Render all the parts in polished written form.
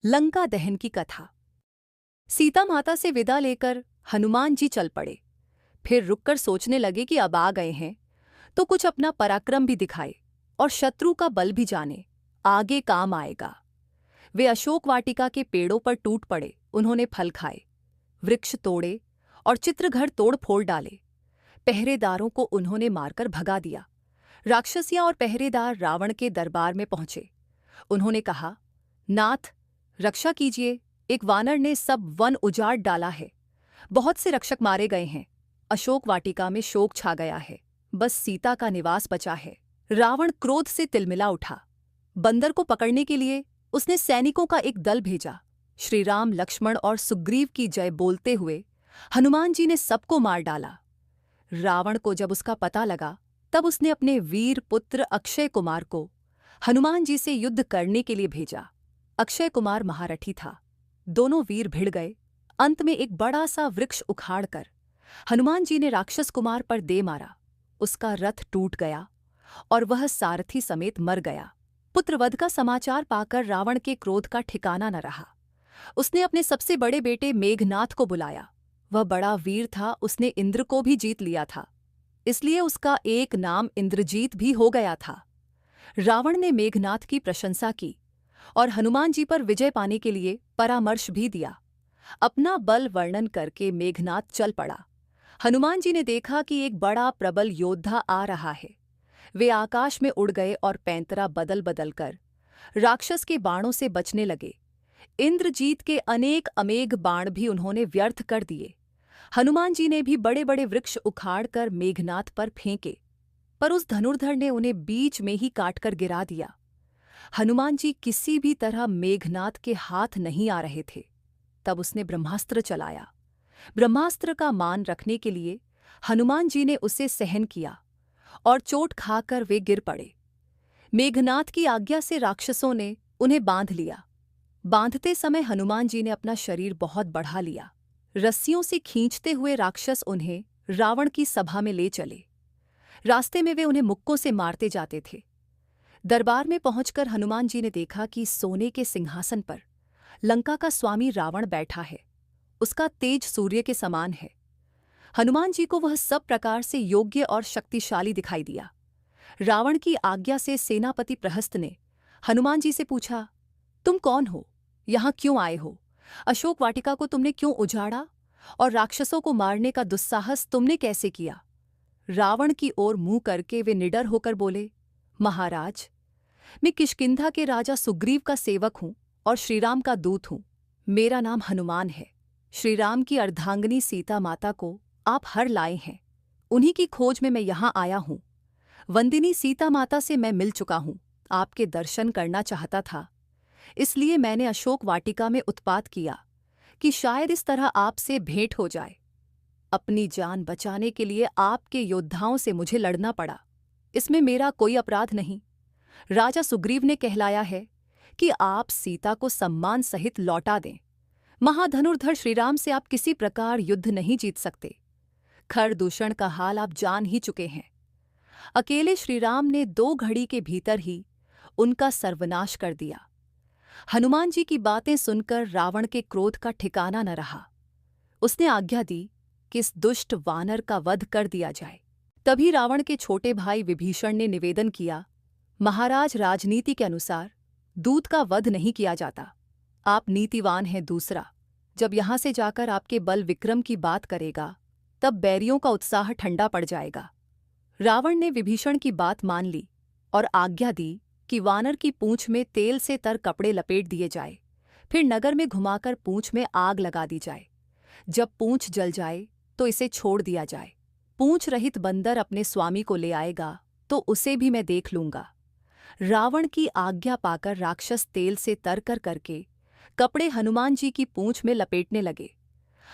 लंका दहन की कथा। सीता माता से विदा लेकर हनुमान जी चल पड़े। फिर रुककर सोचने लगे कि अब आ गए हैं तो कुछ अपना पराक्रम भी दिखाए और शत्रु का बल भी जाने, आगे काम आएगा। वे अशोक वाटिका के पेड़ों पर टूट पड़े। उन्होंने फल खाए, वृक्ष तोड़े और चित्रघर तोड़ फोड़ डाले। पहरेदारों को उन्होंने मारकर भगा दिया। राक्षसियां और पहरेदार रावण के दरबार में पहुंचे। उन्होंने कहा, नाथ रक्षा कीजिए, एक वानर ने सब वन उजाड़ डाला है। बहुत से रक्षक मारे गए हैं। अशोक वाटिका में शोक छा गया है। बस सीता का निवास बचा है। रावण क्रोध से तिलमिला उठा। बंदर को पकड़ने के लिए उसने सैनिकों का एक दल भेजा। श्रीराम, लक्ष्मण और सुग्रीव की जय बोलते हुए हनुमान जी ने सबको मार डाला। रावण को जब उसका पता लगा तब उसने अपने वीर पुत्र अक्षय कुमार को हनुमान जी से युद्ध करने के लिए भेजा। अक्षय कुमार महारथी था। दोनों वीर भिड़ गए। अंत में एक बड़ा सा वृक्ष उखाड़कर हनुमान जी ने राक्षस कुमार पर दे मारा। उसका रथ टूट गया और वह सारथी समेत मर गया। पुत्रवध का समाचार पाकर रावण के क्रोध का ठिकाना न रहा। उसने अपने सबसे बड़े बेटे मेघनाथ को बुलाया। वह बड़ा वीर था, उसने इंद्र को भी जीत लिया था, इसलिए उसका एक नाम इंद्रजीत भी हो गया था। रावण ने मेघनाथ की प्रशंसा की और हनुमान जी पर विजय पाने के लिए परामर्श भी दिया। अपना बल वर्णन करके मेघनाथ चल पड़ा। हनुमान जी ने देखा कि एक बड़ा प्रबल योद्धा आ रहा है। वे आकाश में उड़ गए और पैंतरा बदल बदल कर राक्षस के बाणों से बचने लगे। इंद्रजीत के अनेक अमेघ बाण भी उन्होंने व्यर्थ कर दिए। हनुमान जी ने भी बड़े बड़े वृक्ष उखाड़कर मेघनाथ पर फेंके, पर उस धनुर्धर ने उन्हें बीच में ही काटकर गिरा दिया। हनुमान जी किसी भी तरह मेघनाथ के हाथ नहीं आ रहे थे। तब उसने ब्रह्मास्त्र चलाया। ब्रह्मास्त्र का मान रखने के लिए हनुमान जी ने उसे सहन किया और चोट खाकर वे गिर पड़े। मेघनाथ की आज्ञा से राक्षसों ने उन्हें बांध लिया। बांधते समय हनुमान जी ने अपना शरीर बहुत बढ़ा लिया। रस्सियों से खींचते हुए राक्षस उन्हें रावण की सभा में ले चले। रास्ते में वे उन्हें मुक्कों से मारते जाते थे। दरबार में पहुंचकर हनुमान जी ने देखा कि सोने के सिंहासन पर लंका का स्वामी रावण बैठा है। उसका तेज सूर्य के समान है। हनुमान जी को वह सब प्रकार से योग्य और शक्तिशाली दिखाई दिया। रावण की आज्ञा से सेनापति प्रहस्त ने हनुमान जी से पूछा, तुम कौन हो? यहाँ क्यों आए हो? अशोक वाटिका को तुमने क्यों उजाड़ा और राक्षसों को मारने का दुस्साहस तुमने कैसे किया? रावण की ओर मुंह करके वे निडर होकर बोले, महाराज, मैं किष्किंधा के राजा सुग्रीव का सेवक हूं और श्रीराम का दूत हूं। मेरा नाम हनुमान है। श्रीराम की अर्धांगिनी सीता माता को आप हर लाए हैं। उन्हीं की खोज में मैं यहाँ आया हूं। वंदिनी सीता माता से मैं मिल चुका हूं। आपके दर्शन करना चाहता था, इसलिए मैंने अशोक वाटिका में उत्पात किया कि शायद इस तरह आपसे भेंट हो जाए। अपनी जान बचाने के लिए आपके योद्धाओं से मुझे लड़ना पड़ा। इसमें मेरा कोई अपराध नहीं। राजा सुग्रीव ने कहलाया है कि आप सीता को सम्मान सहित लौटा दें। महाधनुर्धर श्रीराम से आप किसी प्रकार युद्ध नहीं जीत सकते। खरदूषण का हाल आप जान ही चुके हैं। अकेले श्रीराम ने 2 घड़ी के भीतर ही उनका सर्वनाश कर दिया। हनुमान जी की बातें सुनकर रावण के क्रोध का ठिकाना न रहा। उसने आज्ञा दी कि इस दुष्ट वानर का वध कर दिया जाए। तभी रावण के छोटे भाई विभीषण ने निवेदन किया, महाराज, राजनीति के अनुसार दूत का वध नहीं किया जाता। आप नीतिवान हैं। दूसरा, जब यहाँ से जाकर आपके बल विक्रम की बात करेगा तब बैरियों का उत्साह ठंडा पड़ जाएगा। रावण ने विभीषण की बात मान ली और आज्ञा दी कि वानर की पूंछ में तेल से तर कपड़े लपेट दिए जाए, फिर नगर में घुमाकर पूंछ में आग लगा दी जाए। जब पूंछ जल जाए तो इसे छोड़ दिया जाए। पूंछ रहित बंदर अपने स्वामी को ले आएगा तो उसे भी मैं देख लूंगा। रावण की आज्ञा पाकर राक्षस तेल से तरकर करके कपड़े हनुमान जी की पूंछ में लपेटने लगे।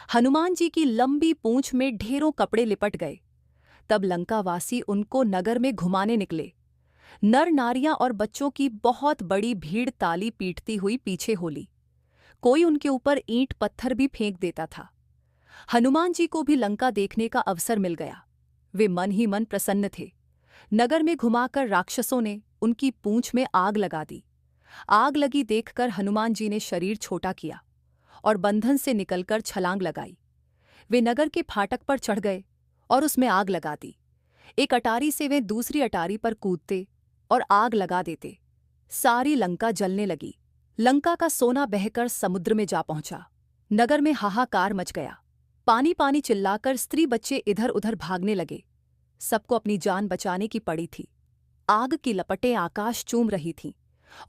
हनुमान जी की लंबी पूंछ में ढेरों कपड़े लिपट गए। तब लंकावासी उनको नगर में घुमाने निकले। नर नारियां और बच्चों की बहुत बड़ी भीड़ ताली पीटती हुई पीछे होली। कोई उनके ऊपर ईंट पत्थर भी फेंक देता था। हनुमान जी को भी लंका देखने का अवसर मिल गया। वे मन ही मन प्रसन्न थे। नगर में घुमाकर राक्षसों ने उनकी पूंछ में आग लगा दी। आग लगी देखकर हनुमान जी ने शरीर छोटा किया और बंधन से निकलकर छलांग लगाई। वे नगर के फाटक पर चढ़ गए और उसमें आग लगा दी। एक अटारी से वे दूसरी अटारी पर कूदते और आग लगा देते। सारी लंका जलने लगी। लंका का सोना बहकर समुद्र में जा पहुंचा। नगर में हाहाकार मच गया। पानी पानी चिल्लाकर स्त्री बच्चे इधर उधर भागने लगे। सबको अपनी जान बचाने की पड़ी थी। आग की लपटें आकाश चूम रही थीं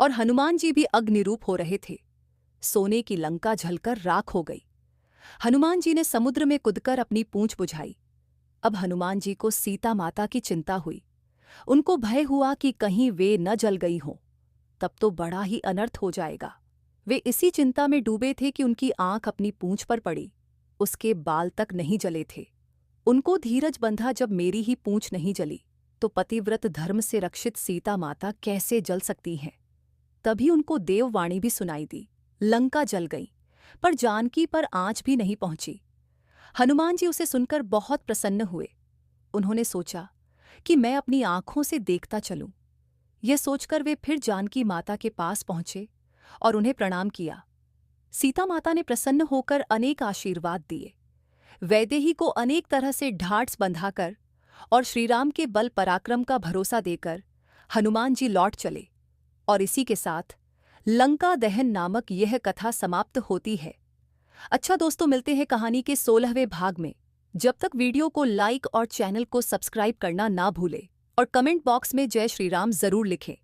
और हनुमान जी भी अग्निरूप हो रहे थे। सोने की लंका जलकर राख हो गई। हनुमान जी ने समुद्र में कूदकर अपनी पूंछ बुझाई। अब हनुमान जी को सीता माता की चिंता हुई। उनको भय हुआ कि कहीं वे न जल गई हों, तब तो बड़ा ही अनर्थ हो जाएगा। वे इसी चिंता में डूबे थे कि उनकी आंख अपनी पूंछ पर पड़ी। उसके बाल तक नहीं जले थे। उनको धीरज बंधा, जब मेरी ही पूंछ नहीं जली तो पतिव्रत धर्म से रक्षित सीता माता कैसे जल सकती हैं। तभी उनको देववाणी भी सुनाई दी। लंका जल गई, पर जानकी पर आंच भी नहीं पहुंची। हनुमान जी उसे सुनकर बहुत प्रसन्न हुए। उन्होंने सोचा कि मैं अपनी आंखों से देखता चलूं। यह सोचकर वे फिर जानकी माता के पास पहुंचे और उन्हें प्रणाम किया। सीता माता ने प्रसन्न होकर अनेक आशीर्वाद दिए। वैदेही को अनेक तरह से ढाढ़स बंधाकर और श्रीराम के बल पराक्रम का भरोसा देकर हनुमान जी लौट चले। और इसी के साथ लंका दहन नामक यह कथा समाप्त होती है। अच्छा दोस्तों, मिलते हैं कहानी के 16वें भाग में। जब तक वीडियो को लाइक और चैनल को सब्सक्राइब करना ना भूलें और कमेंट बॉक्स में जय श्री राम जरूर लिखें।